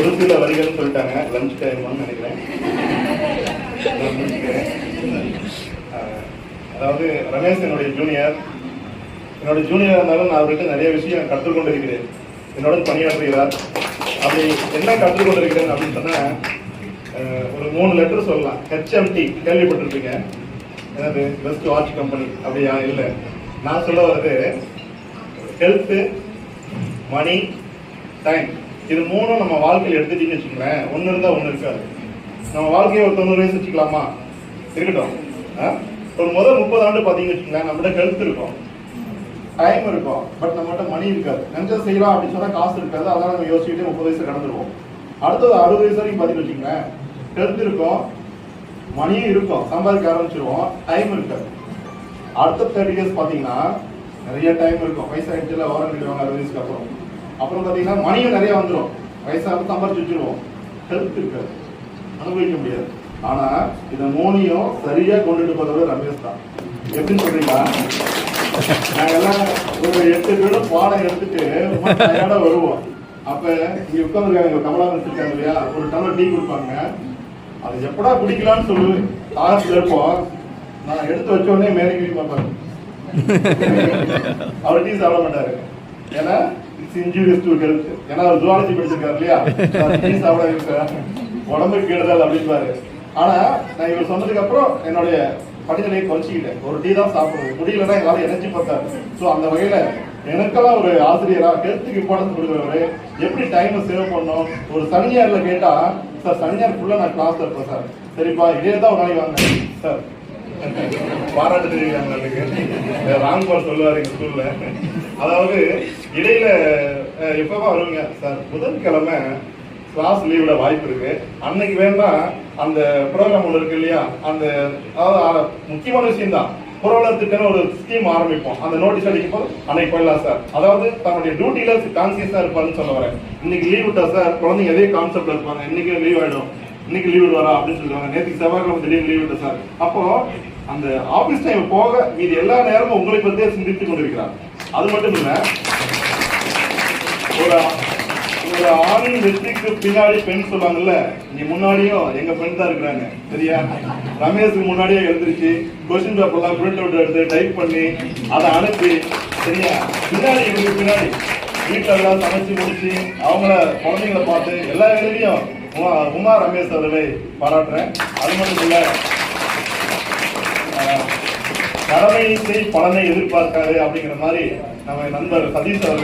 ஒரு சில வரிகள் சொல்லிட்டாங்க. லஞ்ச் டைம்னு நினைக்கிறேன். அதாவது ரமேஷ் என்னுடைய ஜூனியர் இருந்தாலும் நான் அவர்கிட்ட நிறைய விஷயம் கற்றுக்கொண்டிருக்கிறேன். என்னோட பணியாற்றுகிறார். அப்படி என்ன கற்றுக்கொண்டிருக்கிறேன் அப்படின்னு சொன்னா ஒரு 3 லெட்டர் சொல்லலாம். ஹெச்எம்டி கேள்விப்பட்டிருப்பீங்க. என்னது பெஸ்ட் வாட்ச் கம்பெனி அப்படியா? இல்லை, நான் சொல்ல வர்றது ஹெல்த்து, மணி, டைம். இது 3 நம்ம வாழ்க்கையில் எடுத்துட்டீங்கன்னு வச்சுக்கோங்களேன், ஒன்று இருந்தால் ஒன்று இருக்காது. நம்ம வாழ்க்கையை ஒரு 90 வயசு வச்சுக்கலாமா? இருக்கட்டும். ஒரு முதல் 30 ஆண்டு பார்த்தீங்கன்னு வச்சுக்கோங்களேன், நம்மகிட்ட ஹெல்த் இருக்கும், டைம் இருக்கும், பட் நம்மகிட்ட மணி இருக்காது. நினைச்சா செய்யலாம் அப்படின்னு சொன்னால் காசு இருக்காது. அதனால நம்ம யோசிச்சுட்டு 30 வயசு கடந்துருவோம். அடுத்தது 60 வயசு வரைக்கும் பார்த்தீங்கன்னு வச்சுக்கோங்களேன், ஹெல்த் இருக்கும், மணியும் இருக்கும், சம்பாதிக்க ஆரம்பிச்சிருவோம், டைம் இருக்காது. அடுத்த 30 இயர்ஸ் பார்த்தீங்கன்னா நிறைய டைம் இருக்கும். வயசாகிடுச்சுல ஓரம் கட்டிடுவாங்க 60 வயசுக்கு அப்புறம். அப்புறம் பார்த்தீங்கன்னா மணியும் நிறைய வந்துடும், வயசாக சம்பாரிச்சு வச்சுருவோம், ஹெல்த் இருக்காது, அனுபவிக்க முடியாது. ஆனால் இதை 3ஐயும் சரியாக கொண்டுட்டு போகிறவர் ரமேஷ் தான். எப்படின்னு சொல்றீங்களா? நாங்கெல்லாம் ஒரு 8 பேரும் பாடம் எடுத்துட்டு டயர்டாக வருவோம். அப்போ இங்கே உட்காந்துருக்காங்க, கமலா வச்சுருக்காங்க இல்லையா, ஒரு டம்ளர் டீ கொடுப்பாங்க. அது எப்படா குடிக்கலான்னு சொல்லி தாகத்தில் இருப்போம். நான் எடுத்து வச்ச உடனே மேலே பார்ப்பாரு. அவர் டீ சாப்பிட மாட்டாரு. ஏன்னா இட்ஸ் இன்ஜூரியஸ் டு ஹெல்த். ஏன்னா அவர் ஜுவாலஜி படிச்சிருக்காரு இல்லையா, டீ சாப்பிட உடம்புக்கு கெடுதல் அப்படின்பாரு. ஆனா நான் இவர் சொன்னதுக்கு அப்புறம் என்னுடைய படிநிலையை குறைச்சிக்கிட்டேன். ஒரு டீ தான் சாப்பிடுறது, முடியலன்னா எங்களால் எனர்ஜி பார்த்தாரு. ஸோ அந்த வகையில எனக்கெல்லாம் ஒரு ஆசிரியரா ஹெல்த்துக்கு இம்பார்ட்டன்ஸ் கொடுக்குறவரு, எப்படி டைமை சேவ் பண்ணணும். ஒரு சனிஞார்ல கேட்டா, சார் சனிஞார் ஃபுல்லா நான் கிளாஸ் இருப்பேன் சார். சரிப்பா, இதே தான் ஒரு நாளைக்கு வாங்க சார், பாராட்டு தெரிவிக்கிறாங்க. ராம்பால் சொல்லுவார் எங்க ஸ்கூல்ல. அதாவது இடையில எப்பவா வருவீங்க சார், புதன்கிழமை கிளாஸ் லீவ்ல வாய்ப்பு இருக்கு, அன்னைக்கு வேண்டாம் அந்த ப்ரோக்ராம் ஒன்று இருக்கு இல்லையா, அந்த அதாவது முக்கியமான விஷயம் தான், புரவலர் திட்டம் ஒரு ஸ்கீம் ஆரம்பிப்போம். அந்த நோட்டீஸ் அடிக்கும் போது அன்னைக்கு போயிடலாம் சார். அதாவது தன்னுடைய டியூட்டியில கான்சியஸா இருப்பாருன்னு சொல்ல வரேன். இன்னைக்கு லீவ் விட்டா சார், குழந்தைங்க எதே கான்செப்ட்ல இருப்பாங்க, இன்னைக்கு லீவ் ஆயிடும், இன்னைக்கு லீவ் விடுவாரா அப்படின்னு சொல்லுவாங்க. நேற்றுக்கு செவ்வாய்க்கிழமை திடீர்னு லீவ் விட்டா சார். அப்போ அந்த ஆபீஸ் டைம் போக மீது எல்லா நேரமும் உங்களை பற்றியே சிந்தித்துக் கொண்டிருக்கிறார். அது மட்டும் இல்ல, ஒரு ஆணின் வெற்றிக்கு பின்னாடி பெண் சொல்லுவாங்கல்ல, இங்க முன்னாடியும் எங்க பெண் தான் இருக்கிறாங்க. சரியா? ரமேஷுக்கு முன்னாடியே எழுந்திருச்சு கொஸ்டின் பேப்பர்லாம் பிரிண்ட் அவுட் எடுத்து டைப் பண்ணி அதை அனுப்பி, சரியா, பின்னாடி இவங்களுக்கு பின்னாடி வீட்டில் எல்லாம் சமைச்சு முடிச்சு அவங்கள குழந்தைங்களை பார்த்து எல்லா இடத்துலையும் உமா ரமேஷ் அவர்களை பாராட்டுறேன். அது மட்டும் இல்ல, கடமையை செய் பலனை எதிர்பார்க்காது அப்படிங்கிற மாதிரி நம்ம நண்பர் சதீஷ் அவர்கள்